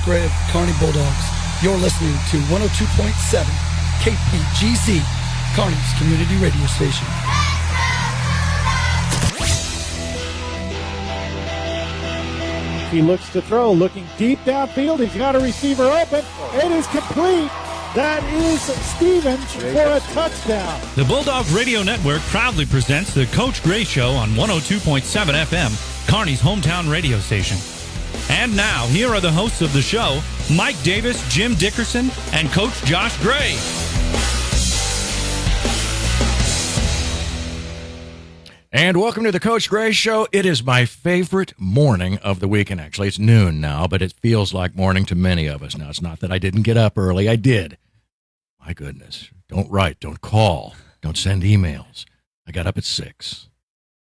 Gray of Kearney Bulldogs. You're listening to 102.7 KPGZ, Kearney's community radio station. He looks to throw, looking deep downfield. He's got a receiver open. It is complete. That is Stevens for a touchdown. The Bulldogs Radio Network proudly presents the Coach Gray Show on 102.7 FM, Kearney's hometown radio station. And now, here are the hosts of the show, Mike Davis, Jim Dickerson, and Coach Josh Gray. And welcome to the Coach Gray Show. It is my favorite morning of the week, and actually it's noon now, but it feels like morning to many of us. Now, it's not that I didn't get up early. I did. My goodness. Don't write, don't call, don't send emails. I got up at 6.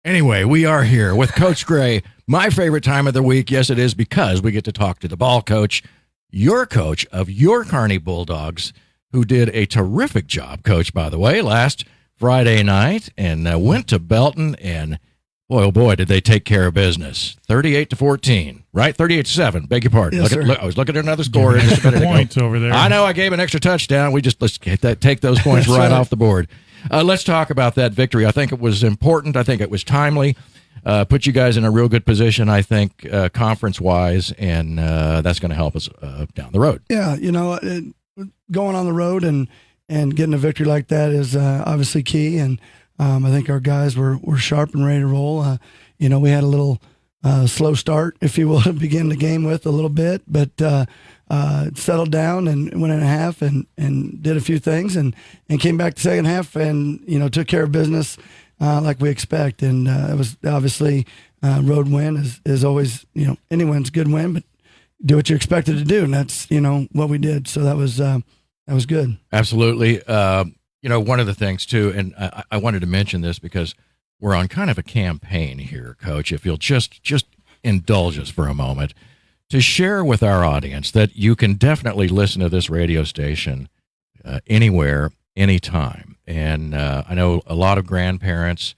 Anyway, we are here with Coach Gray, my favorite time of the week. Yes, it is, because we get to talk to the ball coach, your coach of your Kearney Bulldogs, who did a terrific job, Coach, by the way, last Friday night, and went to Belton, and boy, oh boy, did they take care of business. 38-14, right? 38-7, beg your pardon. Yes, I was looking at another score. Just a minute ago. Points over there. I know, I gave an extra touchdown. Let's take those points right off the board. Let's talk about that victory. I think it was important. I think it was timely. Put you guys in a real good position, I think, conference-wise, and that's going to help us down the road. Yeah, going on the road and getting a victory like that is obviously key. And I think our guys were sharp and ready to roll. We had a little slow start, if you will, to begin the game with a little bit, but settled down and went in a half and did a few things and came back the second half and, took care of business like we expect. And it was obviously road win is always, anyone's good win, but do what you expected to do. And that's, what we did. So that was good. Absolutely. One of the things, too, and I wanted to mention this because we're on kind of a campaign here, Coach, if you'll just indulge us for a moment, to share with our audience that you can definitely listen to this radio station anywhere, anytime. And I know a lot of grandparents,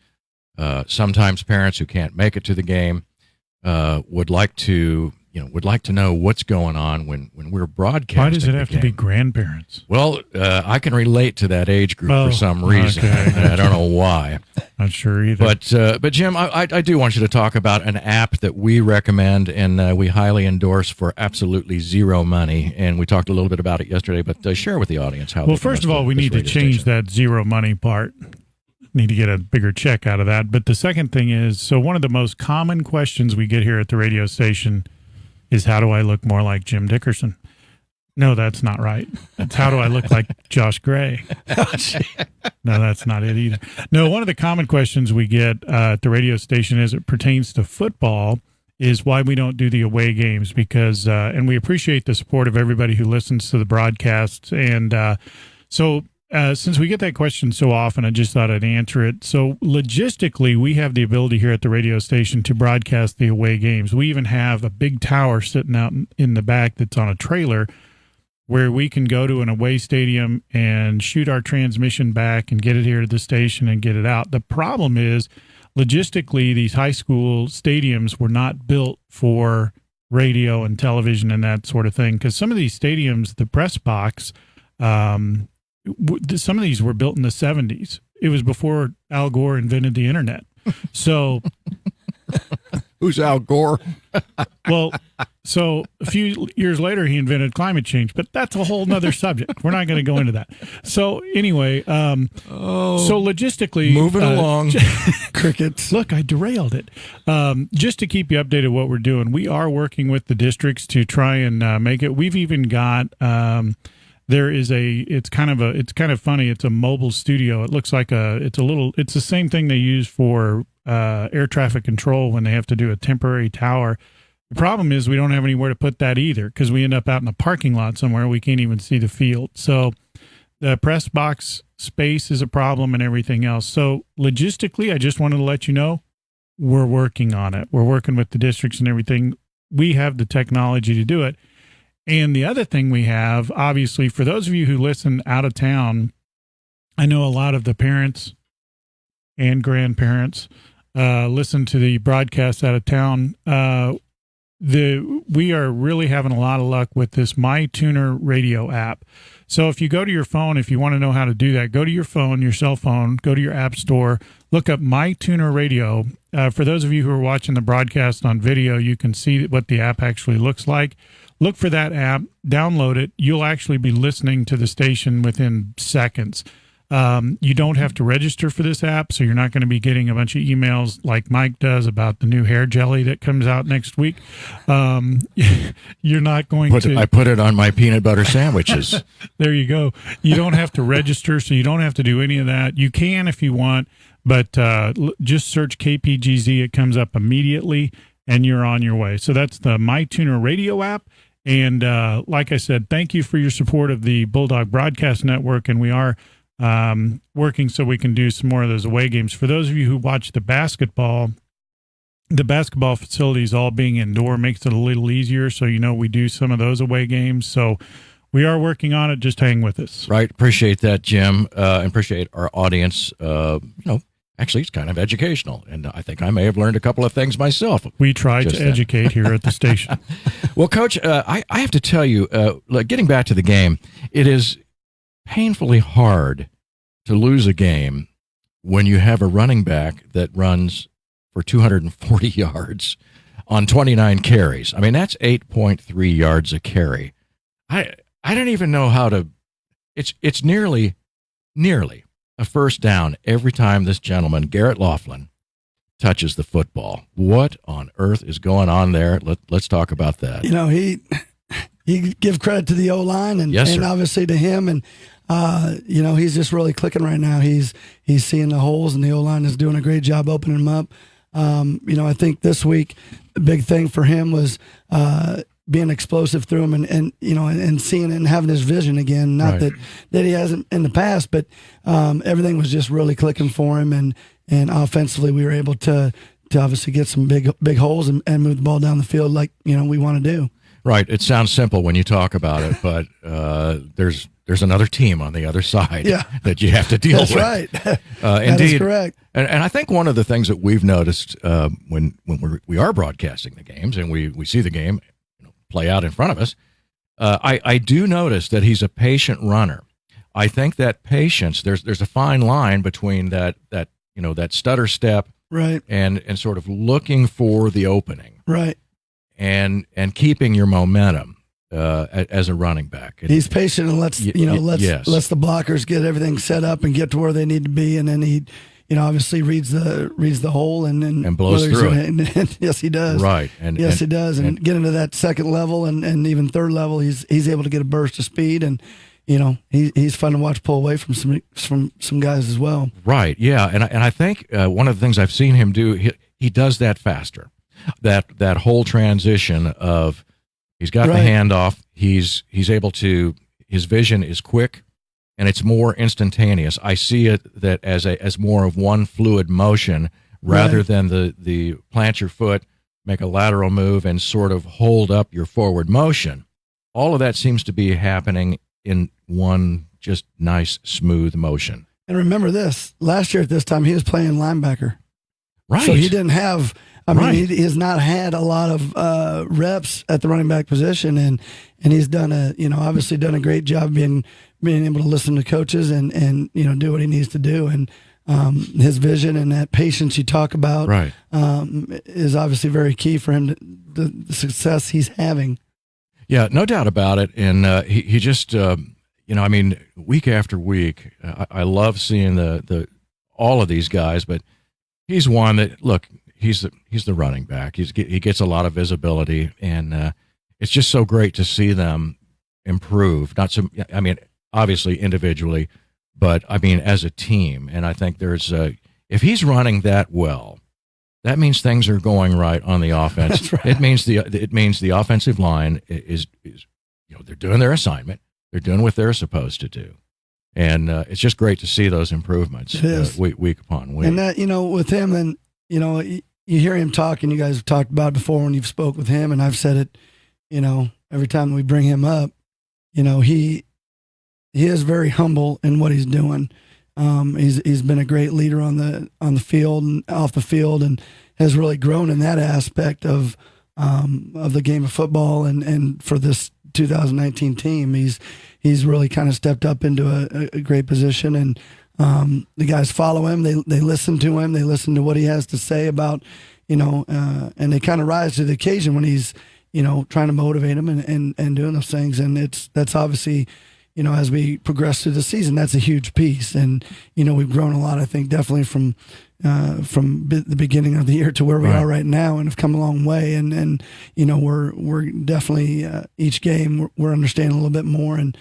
sometimes parents who can't make it to the game, would like to know what's going on when we're broadcasting. Why does it have to be grandparents? Well, I can relate to that age group for some reason. Okay. I don't know why. Not sure either. But Jim, I do want you to talk about an app that we recommend and we highly endorse for absolutely zero money. And we talked a little bit about it yesterday, but share with the audience how. Well, first of all, we need to change that zero money part. Need to get a bigger check out of that. But the second thing is, so one of the most common questions we get here at the radio station is, how do I look more like Jim Dickerson? No, that's not right. It's, how do I look like Josh Gray? No, that's not it either. No, one of the common questions we get at the radio station as it pertains to football is why we don't do the away games, because, and we appreciate the support of everybody who listens to the broadcasts. And since we get that question so often, I just thought I'd answer it. So logistically, we have the ability here at the radio station to broadcast the away games. We even have a big tower sitting out in the back that's on a trailer where we can go to an away stadium and shoot our transmission back and get it here to the station and get it out. The problem is, logistically, these high school stadiums were not built for radio and television and that sort of thing, because some of these stadiums, the press box, some of these were built in the 70s. It was before Al Gore invented the internet. So who's Al Gore? Well, so a few years later, he invented climate change, but that's a whole nother subject. We're not going to go into that. So anyway, so logistically, moving along, crickets. Look, I derailed it. Just to keep you updated what we're doing, we are working with the districts to try and make it. We've even got. There is it's kind of funny. It's a mobile studio. It looks like it's the same thing they use for air traffic control when they have to do a temporary tower. The problem is we don't have anywhere to put that either, because we end up out in a parking lot somewhere. We can't even see the field. So the press box space is a problem and everything else. So logistically, I just wanted to let you know we're working on it. We're working with the districts and everything. We have the technology to do it. And the other thing we have, obviously, for those of you who listen out of town, I know a lot of the parents and grandparents listen to the broadcast out of town. we are really having a lot of luck with this MyTuner Radio app. So if you go to your phone, if you want to know how to do that, go to your phone, your cell phone, go to your app store, look up MyTuner Radio. For those of you who are watching the broadcast on video, you can see what the app actually looks like. Look for that app, download it. You'll actually be listening to the station within seconds. You don't have to register for this app, so you're not going to be getting a bunch of emails like Mike does about the new hair jelly that comes out next week. You're not going to. I put it on my peanut butter sandwiches. There you go. You don't have to register, so you don't have to do any of that. You can if you want, but just search KPGZ. It comes up immediately, and you're on your way. So that's the MyTuner Radio app. And like I said, thank you for your support of the Bulldog Broadcast Network, and we are working so we can do some more of those away games. For those of you who watch the basketball facilities all being indoor makes it a little easier. So, we do some of those away games. So we are working on it. Just hang with us. Right. Appreciate that, Jim. And appreciate our audience. Actually, it's kind of educational. And I think I may have learned a couple of things myself. We try to educate here at the station. Well, Coach, I have to tell you, getting back to the game, it is painfully hard to lose a game when you have a running back that runs for 240 yards on 29 carries. I mean, that's 8.3 yards a carry. I don't even know how to. It's nearly a first down every time this gentleman, Garrett Laughlin, touches the football. What on earth is going on there? Let's talk about that. He give credit to the O-line and obviously to him, and he's just really clicking right now. He's seeing the holes, and the O-line is doing a great job opening them up. I think this week the big thing for him was being explosive through him and seeing it and having his vision again. Not that he hasn't in the past, but everything was just really clicking for him, and offensively we were able to obviously get some big holes and move the ball down the field like we want to do. Right. It sounds simple when you talk about it, but there's another team on the other side that you have to deal with. That's right. That indeed. is correct. And I think one of the things that we've noticed when we are broadcasting the games and we see the game play out in front of us, I do notice that he's a patient runner. I think that patience, there's a fine line between that stutter step right and sort of looking for the opening. Right. And keeping your momentum as a running back. He's patient and lets the blockers get everything set up and get to where they need to be, and then he, obviously reads the hole and blows through it. Yes, he does. Right. He does. And get into that second level and even third level, he's able to get a burst of speed, and he's fun to watch pull away from some guys as well. Right. Yeah. And I think one of the things I've seen him do, he does that faster. That whole transition of he's got the handoff, he's able to, his vision is quick and it's more instantaneous. I see it that as more of one fluid motion rather than the plant your foot, make a lateral move and sort of hold up your forward motion. All of that seems to be happening in one just nice smooth motion. And remember this, last year at this time he was playing linebacker. Right. So he didn't have he has not had a lot of reps at the running back position, and he's done obviously done a great job being able to listen to coaches and do what he needs to do, and his vision and that patience you talk about is obviously very key for him the success he's having. Yeah, no doubt about it, and he just week after week, I love seeing the all of these guys, but he's one that he's the running back. He gets a lot of visibility, and it's just so great to see them improve. Obviously individually, but as a team. And I think there's if he's running that well, that means things are going right on the offense. That's right. It means the offensive line is they're doing their assignment. They're doing what they're supposed to do. And it's just great to see those improvements week upon week. And that, with him, and, you hear him talk, and you guys have talked about it before when you've spoke with him, and I've said it, every time we bring him up, he is very humble in what he's doing. He's been a great leader on the field and off the field, and has really grown in that aspect of of the game of football, and for this 2019 team, he's really kind of stepped up into a great position, and the guys follow him. They listen to him. They listen to what he has to say about, and they kind of rise to the occasion when he's, trying to motivate them and doing those things. And that's obviously, as we progress through the season, that's a huge piece. And, we've grown a lot, I think, definitely from the beginning of the year to where we are right now, and have come a long way. And we're definitely, each game we're understanding a little bit more, and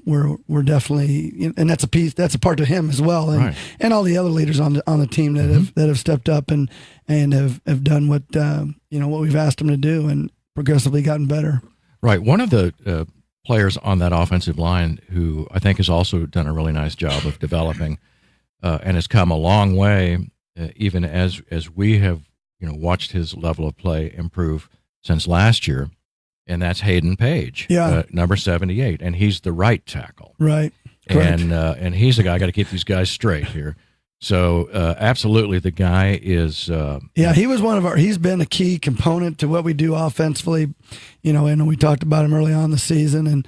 we're definitely, and that's a part to him as well, and all the other leaders on the team that have stepped up and have done what what we've asked them to do, and progressively gotten better. Right. One of the players on that offensive line who I think has also done a really nice job of developing and has come a long way, even as we have watched his level of play improve since last year. And that's Hayden Page, number 78, and he's the right tackle. Right. And he's the guy. I got to keep these guys straight here. So absolutely, the guy is. He was he's been a key component to what we do offensively, and we talked about him early on in the season, and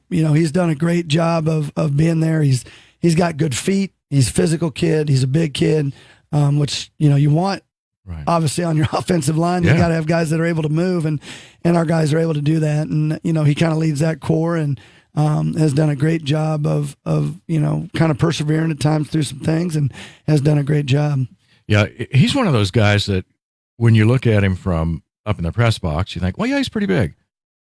he's done a great job of being there. He's got good feet. He's a physical kid. He's a big kid, which you want. Right. Obviously, on your offensive line, you got to have guys that are able to move, and our guys are able to do that. And he kind of leads that core, and has done a great job of kind of persevering at times through some things, and has done a great job. Yeah, he's one of those guys that when you look at him from up in the press box, you think, well, yeah, he's pretty big.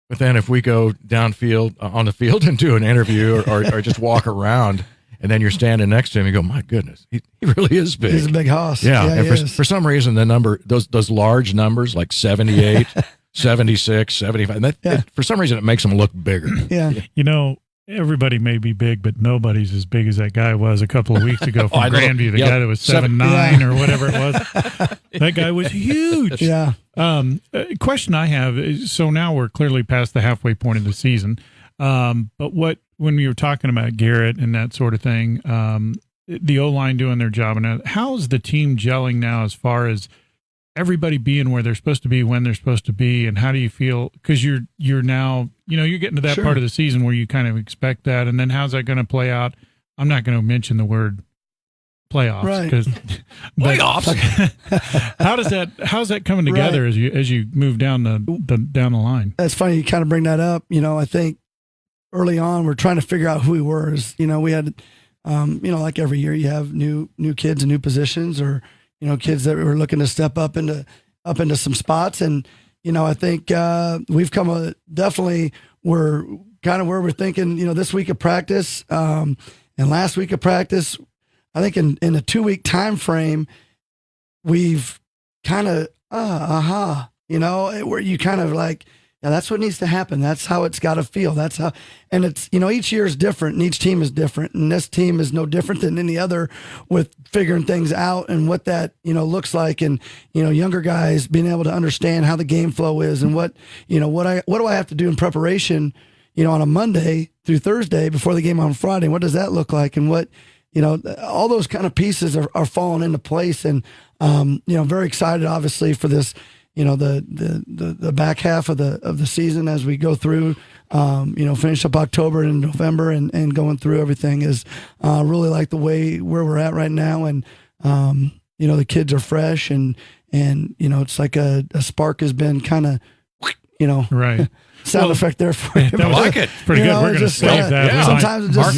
But then if we go downfield on the field and do an interview or just walk around, and then you're standing next to him, you go, my goodness, he really is big. He's a big hoss. Yeah, and for some reason, the number, those large numbers like 78, 76, 75, for some reason, it makes him look bigger. Yeah. Everybody may be big, but nobody's as big as that guy was a couple of weeks ago from Grandview, the guy that was 7'9" or whatever it was. That guy was huge. Yeah. Question I have is, so now we're clearly past the halfway point of the season, but when we were talking about Garrett and that sort of thing, the O-line doing their job, and how's the team gelling now as far as everybody being where they're supposed to be when they're supposed to be, and how do you feel? Because you're now, you're getting to that part of the season where you kind of expect that, and then how's that going to play out? I'm not going to mention the word playoffs, because playoffs. how's that coming together as you move down the line? That's funny you kind of bring that up. I think early on we're trying to figure out who we were. We had, like every year you have new kids in new positions, or kids that were looking to step up into some spots. And, I think we've come definitely, we're kind of where we're thinking, this week of practice and last week of practice, I think in a 2-week time frame, we've kind of, where you kind of like, yeah, that's what needs to happen. That's how it's got to feel. That's how, and it's, each year is different, and each team is different. And this team is no different than any other with figuring things out and what that, looks like. And, younger guys being able to understand how the game flow is, and what do I have to do in preparation, on a Monday through Thursday before the game on Friday. What does that look like? And what, all those kind of pieces are falling into place. And, very excited, obviously, for this, the back half of the season as we go through, finish up October and November, and going through everything is really like the way where we're at right now. And, the kids are fresh, and it's like a spark has been kind of, right. Sound effect there for you. I like it. Pretty good. We're going to save that. Yeah. Sometimes it just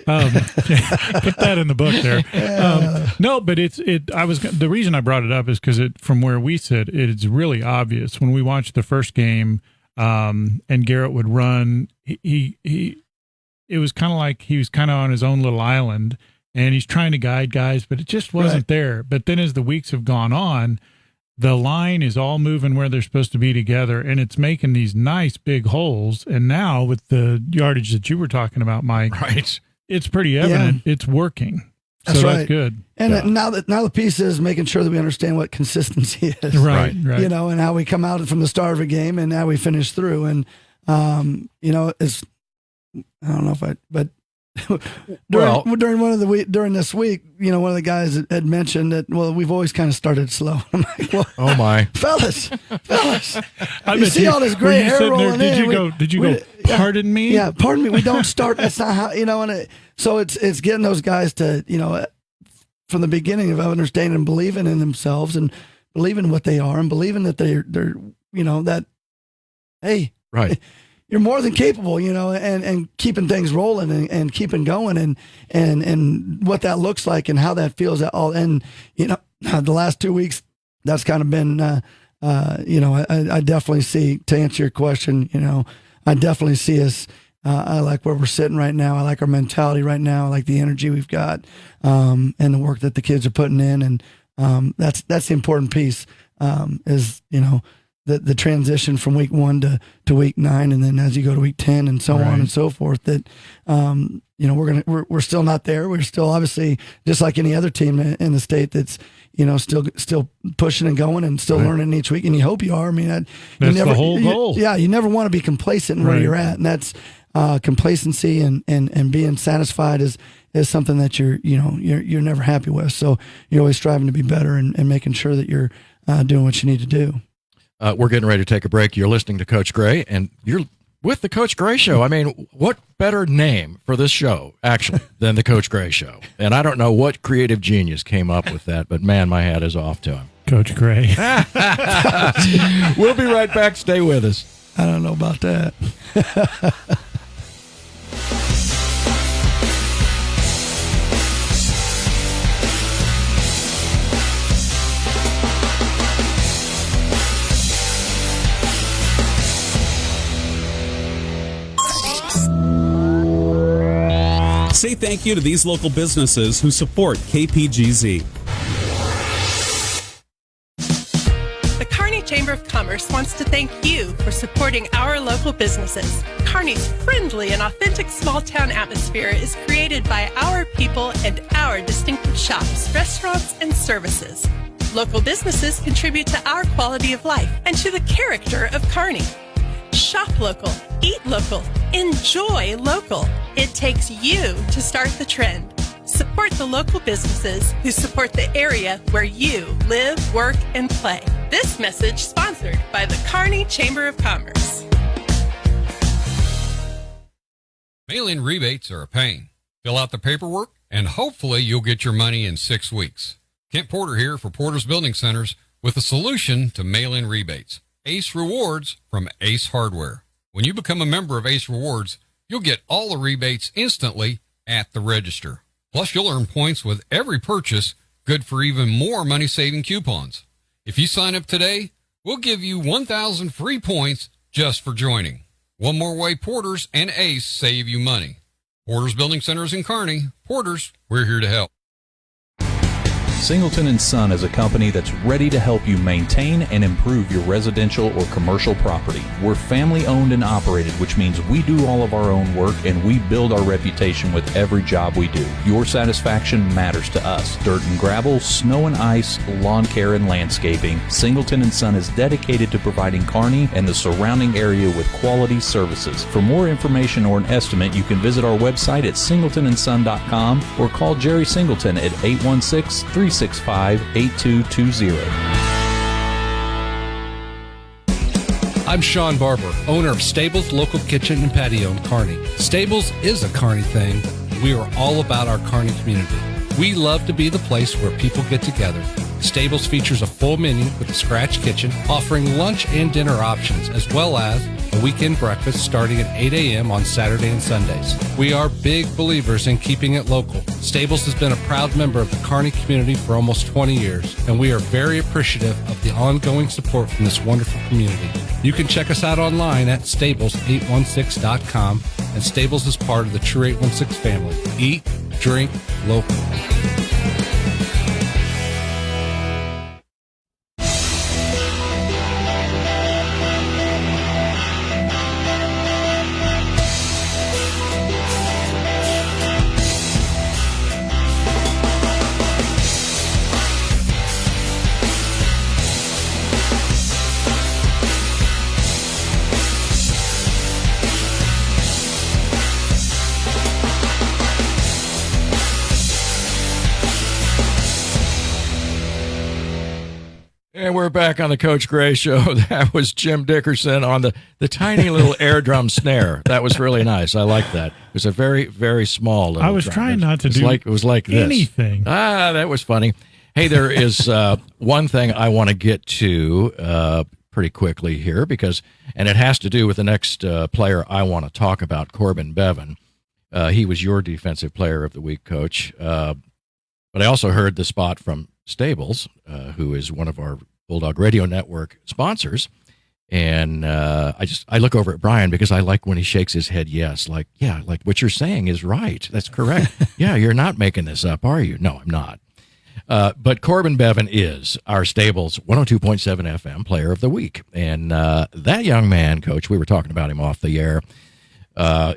put that in the book there. No, but the reason I brought it up is because from where we sit, it's really obvious when we watched the first game, and Garrett would run. It was kind of like he was kind of on his own little island, and he's trying to guide guys, but it just wasn't there. But then as the weeks have gone on, the line is all moving where they're supposed to be together, and it's making these nice big holes. And now with the yardage that you were talking about, Mike, it's pretty evident it's working. That's good. And now the piece is making sure that we understand what consistency is. Right. And how we come out from the start of a game and how we finish through. And, it's, I don't know but during one of the during this week, one of the guys had mentioned that. Well, we've always kind of started slow. I'm like, well, oh my, fellas, you see all this gray hair rolling in. Did you go? Pardon me? Yeah, pardon me. We don't start. That's not how so it's getting those guys to from the beginning of understanding and believing in themselves and believing what they are and believing that they're that hey, right. You're more than capable, and keeping things rolling and keeping going and what that looks like and how that feels all. And, the last 2 weeks, that's kind of been, I definitely see, to answer your question, I definitely see us, I like where we're sitting right now. I like our mentality right now. I like the energy we've got, and the work that the kids are putting in. And, that's the important piece, is, the transition from week 1 to week 9, and then as you go to week 10 and so on and so forth, that, we're still not there. We're still obviously just like any other team in the state that's, still pushing and going and still learning each week. And you hope you are. I mean, that's the whole goal. You never want to be complacent in where you're at. And that's, complacency and being satisfied is something that you're never happy with. So you're always striving to be better and making sure that you're, doing what you need to do. We're getting ready to take a break. You're listening to Coach Gray, and you're with the Coach Gray Show. I mean, what better name for this show, actually, than the Coach Gray Show? And I don't know what creative genius came up with that, but man, my hat is off to him. Coach Gray. We'll be right back. Stay with us. I don't know about that. Say thank you to these local businesses who support KPGZ. The Kearney Chamber of Commerce wants to thank you for supporting our local businesses. Kearney's friendly and authentic small-town atmosphere is created by our people and our distinctive shops, restaurants, and services. Local businesses contribute to our quality of life and to the character of Kearney. Shop local, eat local, enjoy local. It takes you to start the trend. Support the local businesses who support the area where you live, work, and play. This message sponsored by the Kearney Chamber of Commerce. Mail-in rebates are a pain. Fill out the paperwork, and hopefully you'll get your money in 6 weeks. Kent Porter here for Porter's Building Centers with a solution to mail-in rebates. Ace Rewards from Ace Hardware. When you become a member of Ace Rewards, you'll get all the rebates instantly at the register. Plus, you'll earn points with every purchase, good for even more money-saving coupons. If you sign up today, we'll give you 1,000 free points just for joining. One more way Porter's and Ace save you money. Porter's Building Centers in Kearney. Porter's, we're here to help. Singleton & Son is a company that's ready to help you maintain and improve your residential or commercial property. We're family owned and operated, which means we do all of our own work and we build our reputation with every job we do. Your satisfaction matters to us. Dirt and gravel, snow and ice, lawn care and landscaping. Singleton & Son is dedicated to providing Kearney and the surrounding area with quality services. For more information or an estimate, you can visit our website at singletonandson.com or call Jerry Singleton at 816-365-8220. I'm Sean Barber, owner of Stables Local Kitchen and Patio in Kearney. Stables is a Kearney thing. We are all about our Kearney community. We love to be the place where people get together. Stables features a full menu with a scratch kitchen, offering lunch and dinner options, as well as a weekend breakfast starting at 8 a.m. on Saturday and Sundays. We are big believers in keeping it local. Stables has been a proud member of the Kearney community for almost 20 years, and we are very appreciative of the ongoing support from this wonderful community. You can check us out online at stables816.com, and Stables is part of the True 816 family. Eat, drink, local. And we're back on the Coach Gray Show. That was Jim Dickerson on the tiny little air drum snare. That was really nice. I like that. It was a very, very small little I was drum. trying not to it do was like this. anything. That was funny. Hey, there is one thing I want to get to pretty quickly here and it has to do with the next player I want to talk about, Corbin Bevan. He was your Defensive Player of the Week, Coach. But I also heard the spot from Stables, who is one of our Bulldog Radio Network sponsors. And I look over at Brian because I like when he shakes his head yes, like what you're saying is right. That's correct. Yeah, you're not making this up, are you? No, I'm not. But Corbin Bevan is our Stables 102.7 FM Player of the Week. And that young man, Coach, we were talking about him off the air,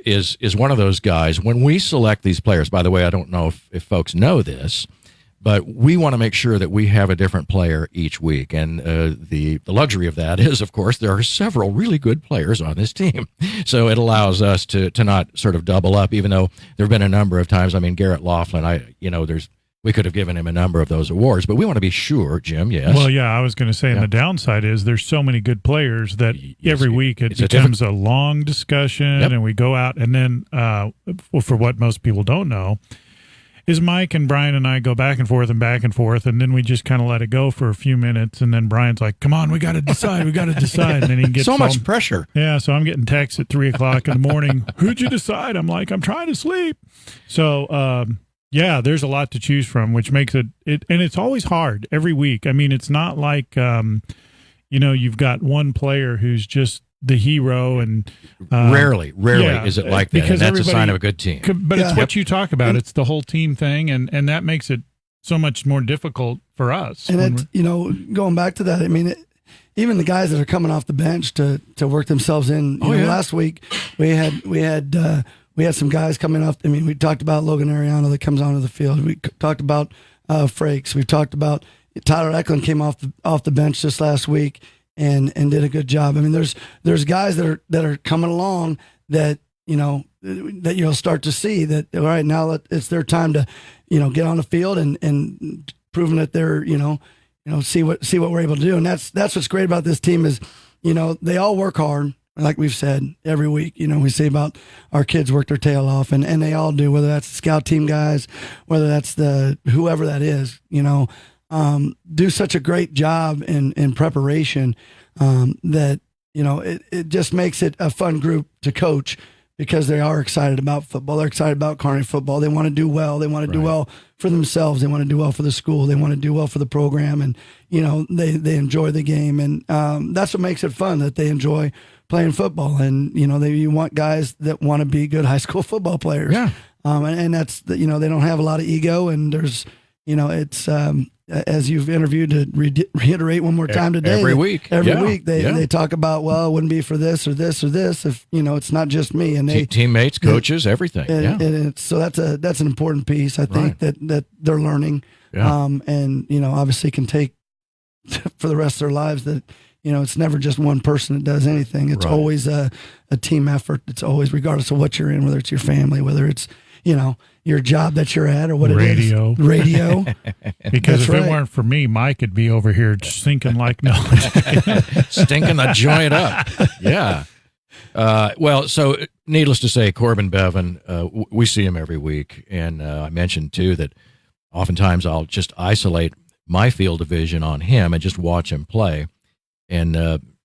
is one of those guys. When we select these players, by the way, I don't know if folks know this, but we want to make sure that we have a different player each week. And the luxury of that is, of course, there are several really good players on this team. So it allows us to not sort of double up, even though there have been a number of times. I mean, Garrett Laughlin, we could have given him a number of those awards, but we want to be sure, Jim, yes? Well, yeah, I was going to say, and the downside is there's so many good players that every week it becomes a long discussion, and we go out, and then, for what most people don't know, is Mike and Brian and I go back and forth, and then we just kind of let it go for a few minutes, and then Brian's like, come on, we got to decide, and then he gets so much pressure. Yeah, so I'm getting texts at 3 o'clock in the morning, who'd you decide? I'm like, I'm trying to sleep. So, yeah, there's a lot to choose from, which makes it and it's always hard every week. I mean, it's not like, you've got one player who's just the hero, and rarely is it like that. Because and that's a sign of a good team. But it's what you talk about. It's the whole team thing, and that makes it so much more difficult for us. And it's, going back to that, I mean, even the guys that are coming off the bench to work themselves in. Last week we had some guys coming up. I mean, we talked about Logan Ariano that comes onto the field. We talked about Frakes. We've talked about Tyler Eklund came off the bench this last week and did a good job. I mean, there's guys that are coming along that that you'll start to see that. All right, now it's their time to get on the field and proving that they're see what we're able to do. And that's what's great about this team is they all work hard. Like we've said every week, we say about our kids work their tail off, and they all do, whether that's the scout team guys, whether that's the whoever that is, do such a great job in preparation that, it just makes it a fun group to coach because they are excited about football. They're excited about Kearney football. They want to do well. They want to do well for themselves. They want to do well for the school. They want to do well for the program, and, they enjoy the game. And that's what makes it fun, that they enjoy playing football, and you want guys that want to be good high school football players. Yeah, and that's they don't have a lot of ego, and there's it's as you've interviewed, to reiterate one more time today. Every week they talk about, well, it wouldn't be for this or this or this if it's not just me, and they teammates, coaches, everything. And so that's an important piece, I think, that they're learning, and obviously can take for the rest of their lives that. It's never just one person that does anything. It's always a team effort. It's always, regardless of what you're in, whether it's your family, whether it's, your job that you're at or what radio. It is. Radio. Because if it weren't for me, Mike would be over here sinking like no. Stinking the joint up. Yeah. Well, so needless to say, Corbin Bevan, we see him every week. And I mentioned, too, that oftentimes I'll just isolate my field of vision on him and just watch him play. And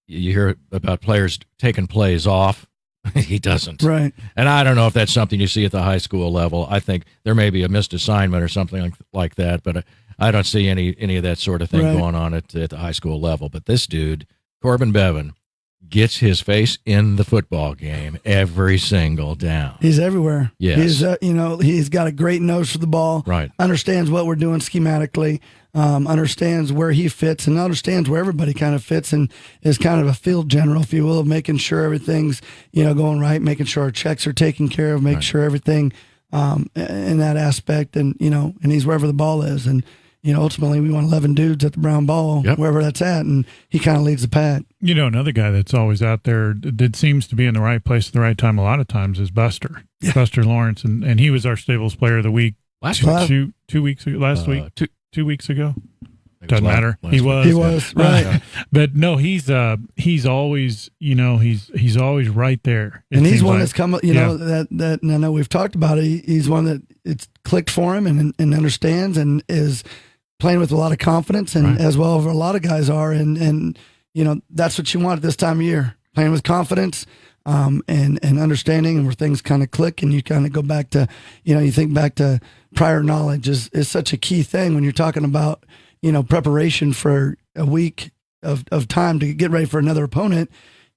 you hear about players taking plays off. He doesn't. Right. And I don't know if that's something you see at the high school level. I think there may be a missed assignment or something like that, but I don't see any of that sort of thing going on at the high school level. But this dude, Corbin Bevan, gets his face in the football game every single down. He's everywhere. Yes. He's, he's got a great nose for the ball. Right. Understands what we're doing schematically. Understands where he fits, and understands where everybody kind of fits, and is kind of a field general, if you will, of making sure everything's, going right, making sure our checks are taken care of, making sure everything in that aspect, and, and he's wherever the ball is. And, ultimately we want 11 dudes at the brown ball, wherever that's at, and he kind of leads the pack. Another guy that's always out there that seems to be in the right place at the right time a lot of times is Buster. Yeah. Buster Lawrence, and he was our Stables Player of the Week last week. 2 weeks ago. Last week. 2 weeks ago. Doesn't matter. He was right. But no, he's always, he's always right there. And he's one that's come, that and I know we've talked about it. He's one that it's clicked for him and understands and is playing with a lot of confidence, and as well as a lot of guys are. And that's what you want at this time of year, playing with confidence. And understanding, and where things kind of click, and you kind of go back to, you think back to prior knowledge is such a key thing when you're talking about, preparation for a week of time to get ready for another opponent.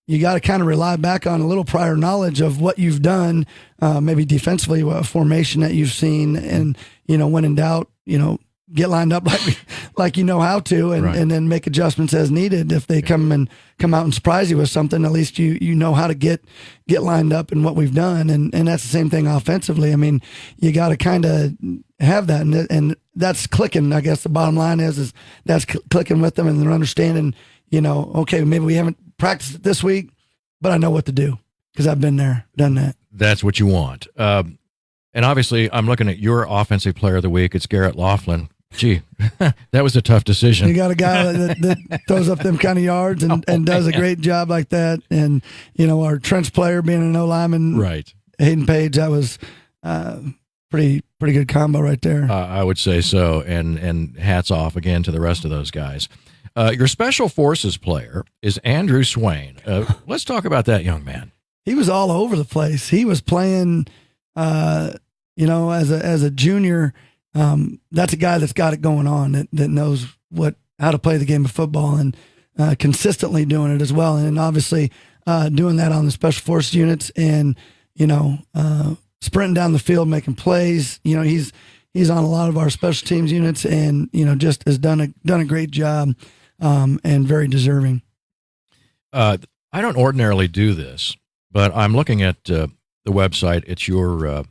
You got to kind of rely back on a little prior knowledge of what you've done, maybe defensively, a formation that you've seen, and, when in doubt, get lined up like you know how to, and then make adjustments as needed. If they come out and surprise you with something, at least you know how to get lined up and what we've done. And that's the same thing offensively. I mean, you got to kind of have that, and that's clicking. I guess the bottom line is that's clicking with them, and they're understanding, okay, maybe we haven't practiced it this week, but I know what to do because I've been there, done that. That's what you want. And obviously, I'm looking at your offensive player of the week. It's Garrett Laughlin. Gee, that was a tough decision. You got a guy that throws up them kind of yards and does a great job like that. And, our trench player being an O-lineman, right? Hayden Page, that was pretty good combo right there. I would say so. And hats off again to the rest of those guys. Your special forces player is Andrew Swain. Let's talk about that young man. He was all over the place. He was playing, as a junior. That's a guy that's got it going on, that knows how to play the game of football, and consistently doing it as well. And obviously doing that on the special forces units, and, sprinting down the field, making plays. He's on a lot of our special teams units, and, just has done a great job, and very deserving. I don't ordinarily do this, but I'm looking at the website. It's your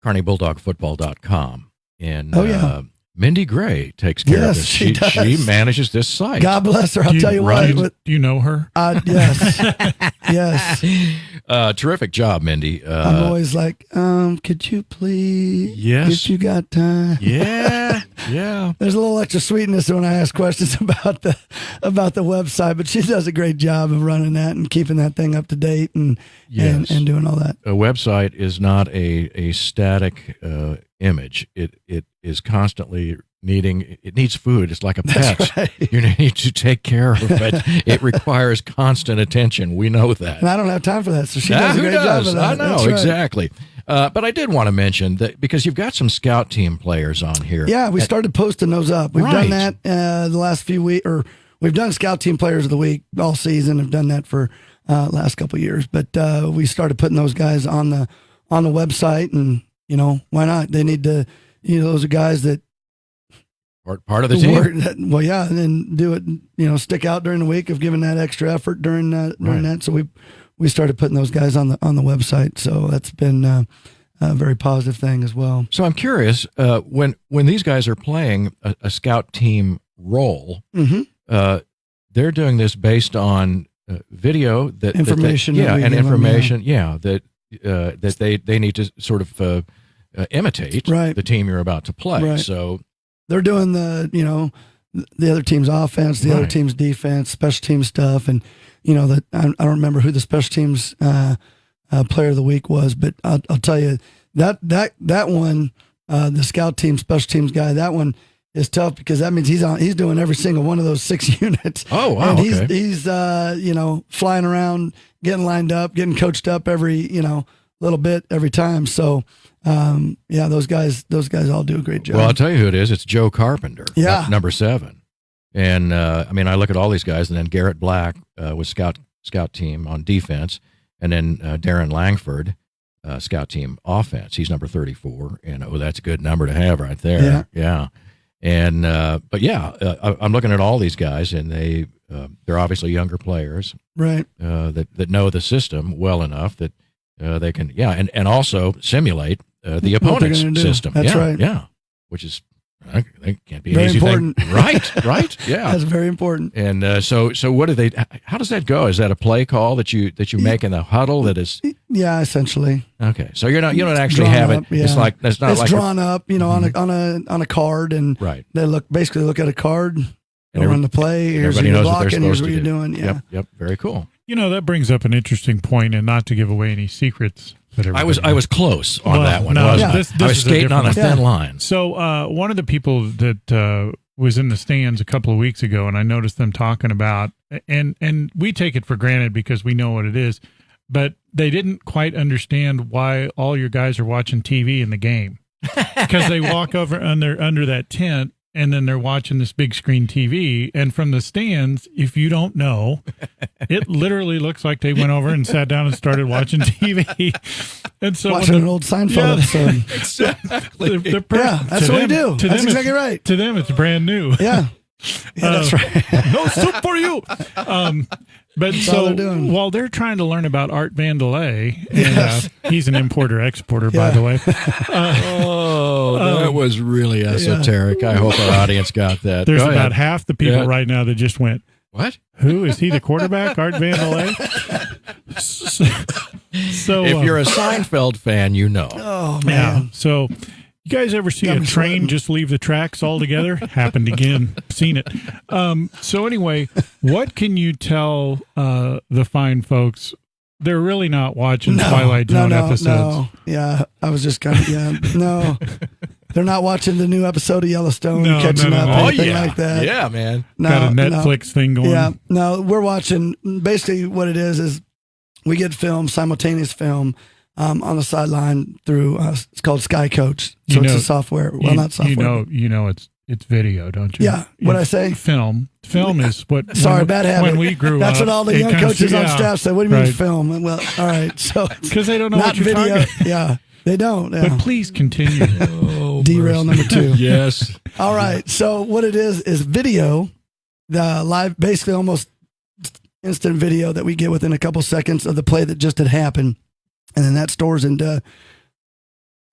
CarneyBulldogFootball.com. And Mindy Gray takes care of this. She manages this site. God bless her. I'll tell you what. Do you know her? Yes. Yes. Terrific job, Mindy. I'm always like, could you please? Yes. If you got time. Yeah. Yeah. There's a little extra sweetness when I ask questions about the website, but she does a great job of running that and keeping that thing up to date and doing all that. A website is not a static image. It is constantly it needs food. It's like a pet. That's right. You need to take care of it. It requires constant attention. We know that. And I don't have time for that, so she does a great job of that. I know, exactly. But I did want to mention that because you've got some scout team players on here. Yeah, we started posting those up. We've done that the last few weeks, or we've done scout team players of the week all season. I've done that for last couple of years, but we started putting those guys on the website, and why not? They need to, those are guys that part of the team. And then do it, stick out during the week of giving that extra effort during that. So we started putting those guys on the website. So that's been a very positive thing as well. So I'm curious, when these guys are playing a scout team role, they're doing this based on video information, that they need to sort of imitate the team you're about to play. Right. So they're doing the other team's offense, the other team's defense, special team stuff, and I don't remember who the special teams player of the week was, but I'll tell you that one, the scout team special teams guy, that one is tough because that means he's doing every single one of those 6 units. Oh wow! And he's flying around, getting lined up, getting coached up every little bit every time. So those guys all do a great job. Well, I'll tell you who it is. It's Joe Carpenter. Yeah, number 7. And I look at all these guys, and then Garrett Black was scout team on defense, and then Darren Langford, scout team offense. He's number 34, and that's a good number to have right there. Yeah. And I'm looking at all these guys, and they're obviously younger players, right? That know the system well enough that they can and also simulate the opponent's system. That's right. Yeah, which is That can't be an Very easy important. thing. Right. Yeah. That's very important. And so what do they? How does that go? Is that a play call that you make in the huddle? That is. Yeah, essentially. Okay, so you don't actually Drawn have up, it. yeah. It's like that's not it's like drawn up, on a card, and right. they basically look at a card. And run the play. Here's everybody your knows what they're blocking. supposed Here's what to you're do. doing. Yeah. Yep. Very cool. That brings up an interesting point, and not to give away any secrets. But I was close on that one. No, Wasn't I? this I was is skating on a thin line. So one of the people that was in the stands a couple of weeks ago, and I noticed them talking about, and we take it for granted because we know what it is, but they didn't quite understand why all your guys are watching TV in the game, because they walk over under that tent. And then they're watching this big screen TV. And from the stands, if you don't know, it literally looks like they went over and sat down and started watching TV. And so watching an old Seinfeld episode. Exactly. That's what we do. That's exactly right. To them, it's brand new. Yeah. That's right. No soup for you. But That's all they're doing. While they're trying to learn about Art Vandelay, and he's an importer-exporter, by the way. That was really esoteric. I hope our audience got that. There's about half the people right now that just went, what? Who is he? The quarterback, Art Vandelay? So if you're a Seinfeld fan, you know. Oh man. Yeah. So you guys ever see a train just leave the tracks altogether? Happened again. Seen it. So anyway, what can you tell the fine folks? They're really not watching Twilight Zone episodes. No. Yeah, I was just kind of no. They're not watching the new episode of Yellowstone, catching up, anything like that. Yeah, man. No, got a Netflix thing going. Yeah, no, we're watching. Basically, what it is we get film, simultaneous film, on the sideline through. It's called Sky Coach. So it's a software. Well, not software. You know, it's video, don't you? Yeah. What I say? Film is what. Sorry, bad habit. When we grew That's up, what all the young coaches on staff said. What do you mean film? Well, all right. So because they don't know not what you're video. talking. Yeah, they don't. Yeah. But please continue. Derail number 2. Yes. All right. So what it is video, the live, basically almost instant video that we get within a couple seconds of the play that just had happened, and then that stores into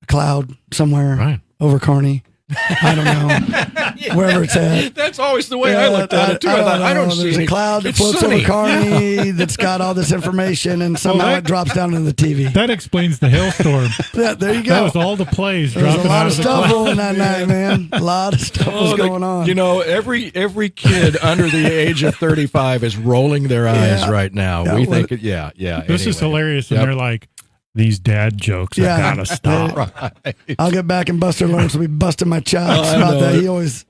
a cloud somewhere over Kearney. I don't know. Wherever it's at. That's always the way I looked at it, too. I don't see There's a cloud that floats over Kearney that's got all this information, and somehow it drops down into the TV. That explains the hailstorm. Yeah, there you go. That was all the plays There was dropping a lot out of of the stuff cloud. rolling that night, man. A lot of stuff was going on. You know, every kid under the age of 35 is rolling their eyes right now. Yeah, we think, yeah. This is hilarious, and they're like, these dad jokes have got to stop. Right. I'll get back and Buster Lawrence will be busting my chops about that. He always,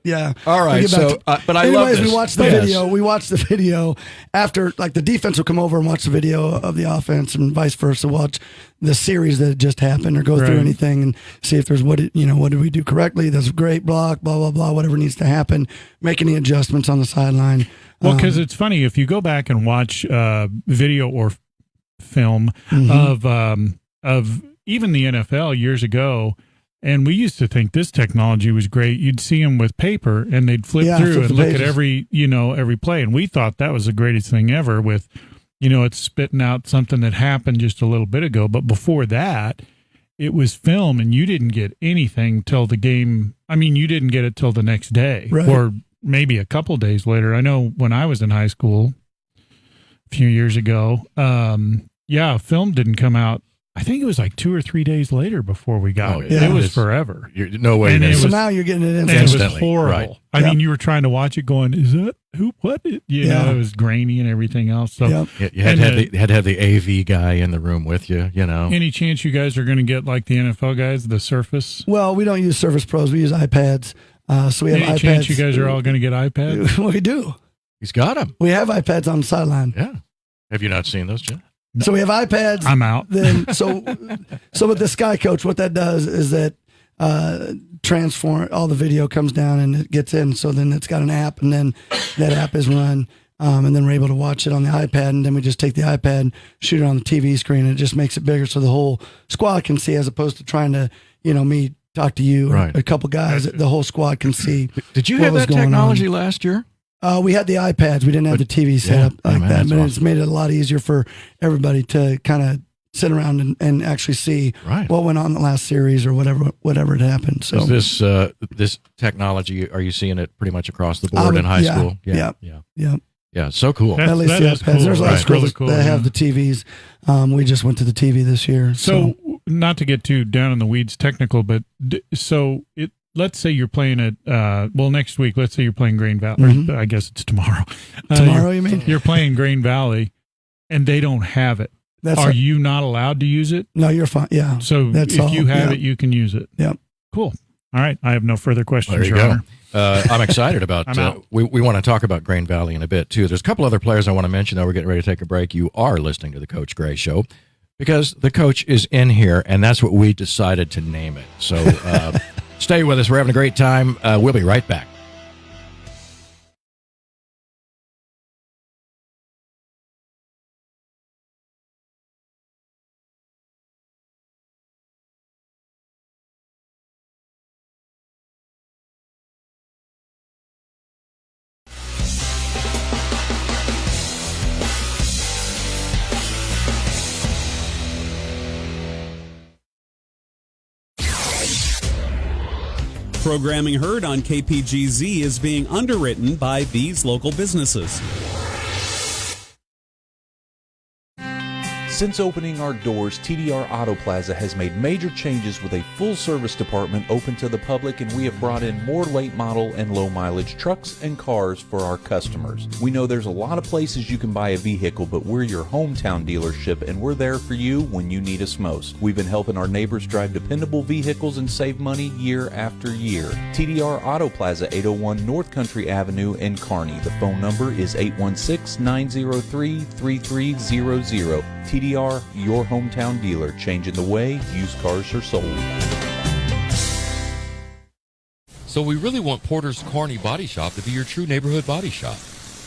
All right, so, but I love this. we watch the video. We watch the video after, like, the defense will come over and watch the video of the offense and vice versa. Watch the series that just happened or go through anything and see if there's what did we do correctly? That's a great block, blah, blah, blah, whatever needs to happen. Make any adjustments on the sideline. Well, because it's funny, if you go back and watch video or film of even the NFL years ago, and we used to think this technology was great. You'd see them with paper, and they'd flip through and look at every play, and we thought that was the greatest thing ever. With it's spitting out something that happened just a little bit ago, but before that, it was film, and you didn't get anything till the game. I mean, you didn't get it till the next day, or maybe a couple days later. I know when I was in high school a few years ago, film didn't come out. I think it was like 2 or 3 days later before we got it. It was forever. No way. So now you're getting it instantly. instantly. It was horrible. Right. I mean, you were trying to watch it going, is that who, what? You know, it was grainy and everything else. So you had to have the AV guy in the room with you, Any chance you guys are going to get like the NFL guys, the Surface? Well, we don't use Surface Pros. We use iPads. So we have Any iPads. chance you guys are all going to get iPads? We do. He's got them. We have iPads on the sideline. Yeah. Have you not seen those, Jim? So we have iPads. I'm out. Then so with the Sky Coach, what that does is that transform all the video comes down and it gets in. So then it's got an app, and then that app is run, and then we're able to watch it on the iPad, and then we just take the iPad, shoot it on the TV screen, and it just makes it bigger so the whole squad can see, as opposed to trying to me talk to you or a couple guys. The whole squad can see. Did you have that technology last year? We had the iPads. We didn't have the TV set up like that, but it's made it a lot easier for everybody to kind of sit around and actually see Right. what went on in the last series or whatever had happened. So Is this technology, are you seeing it pretty much across the board in high school? Yeah. So cool. That- At least that the is iPads. cool. There's a lot of Right. schools Really cool, that have yeah. the TVs. We just went to the TV this year. So not to get too down in the weeds technical, but let's say you're playing at, next week, let's say you're playing Grain Valley. Mhm. Or I guess it's tomorrow. Tomorrow, you mean? You're playing Grain Valley and they don't have it. Are you not allowed to use it? No, you're fine. Yeah. So That's if all. you have Yeah. it, you can use it. Yep. Cool. All right. I have no further questions, There you Your go. Honor. I'm excited about I'm out. we want to talk about Grain Valley in a bit, too. There's a couple other players I want to mention, though. We're getting ready to take a break. You are listening to the Coach Gray Show because the coach is in here, and that's what we decided to name it. So stay with us. We're having a great time. We'll be right back. Programming heard on KPGZ is being underwritten by these local businesses. Since opening our doors, TDR Auto Plaza has made major changes with a full-service department open to the public, and we have brought in more late model and low mileage trucks and cars for our customers. We know there's a lot of places you can buy a vehicle, but we're your hometown dealership, and we're there for you when you need us most. We've been helping our neighbors drive dependable vehicles and save money year after year. TDR Auto Plaza, 801 North Country Avenue in Kearney. The phone number is 816-903-3300. TDR, your hometown dealer, changing the way used cars are sold. So we really want Porter's Kearney Body Shop to be your true neighborhood body shop.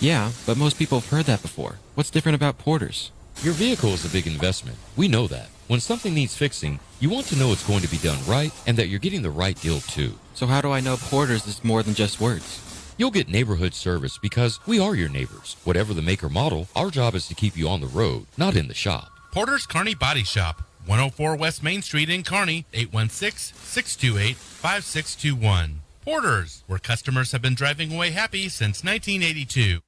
Yeah, but most people have heard that before. What's different about Porter's? Your vehicle is a big investment. We know that. When something needs fixing, you want to know it's going to be done right and that you're getting the right deal too. So how do I know Porter's is more than just words? You'll get neighborhood service because we are your neighbors. Whatever the make or model, our job is to keep you on the road, not in the shop. Porter's Kearney Body Shop, 104 West Main Street in Kearney, 816-628-5621. Porter's, where customers have been driving away happy since 1982.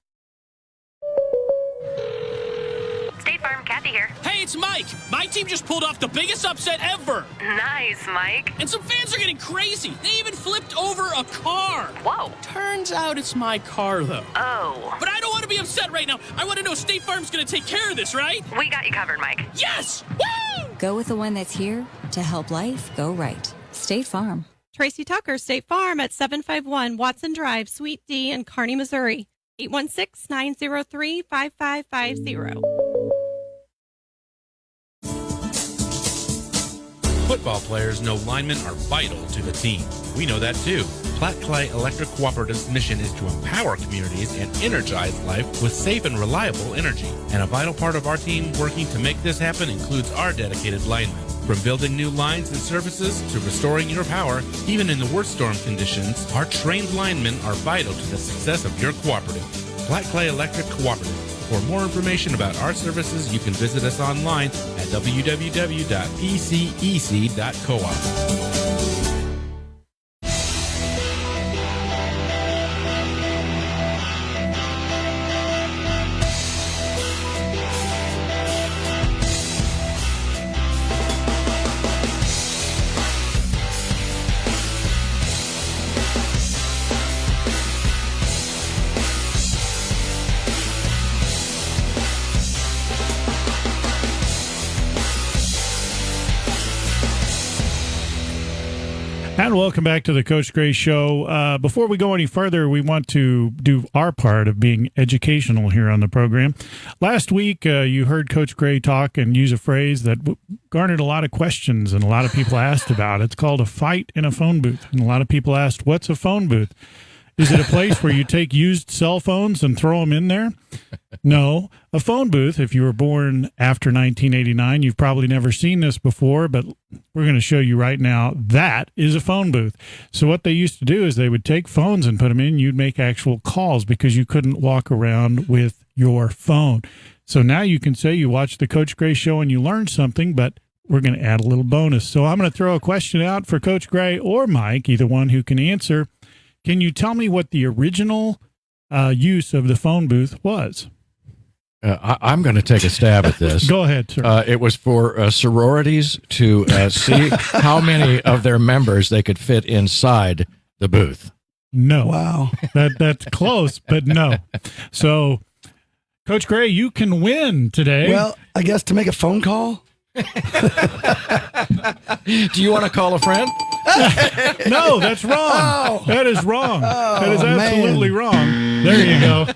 State Farm, Kathy here. Hey, it's Mike. My team just pulled off the biggest upset ever. Nice, Mike. And some fans are getting crazy. They even flipped over a car. Whoa. Turns out it's my car, though. Oh. But I don't want to be upset right now. I want to know State Farm's going to take care of this, right? We got you covered, Mike. Yes! Woo! Go with the one that's here to help life go right. State Farm. Tracy Tucker, State Farm at 751 Watson Drive, Suite D in Kearney, Missouri. 816-903-5550. Football players know linemen are vital to the team. We know that too. Platte Clay Electric Cooperative's mission is to empower communities and energize life with safe and reliable energy. And a vital part of our team working to make this happen includes our dedicated linemen. From building new lines and services to restoring your power, even in the worst storm conditions, our trained linemen are vital to the success of your cooperative. Platte Clay Electric Cooperative. For more information about our services, you can visit us online at www.pcec.coop. And welcome back to the Coach Gray Show. Before we go any further, we want to do our part of being educational here on the program. Last week, you heard Coach Gray talk and use a phrase that garnered a lot of questions and a lot of people asked about. It's called a fight in a phone booth. And a lot of people asked, what's a phone booth? Is it a place where you take used cell phones and throw them in there? No. A phone booth, if you were born after 1989, you've probably never seen this before, but we're going to show you right now. That is a phone booth. So what they used to do is they would take phones and put them in. You'd make actual calls because you couldn't walk around with your phone. So now you can say you watched the Coach Gray show and you learned something, but we're going to add a little bonus. So I'm going to throw a question out for Coach Gray or Mike, either one who can answer. Can you tell me what the original use of the phone booth was? I'm going to take a stab at this. Go ahead, sir. It was for sororities to see how many of their members they could fit inside the booth. No. Wow. That's close, but no. So, Coach Gray, you can win today. Well, I guess to make a phone call. Do you want to call a friend? No, that's wrong. Oh. That is wrong. That is man. absolutely wrong. There you go.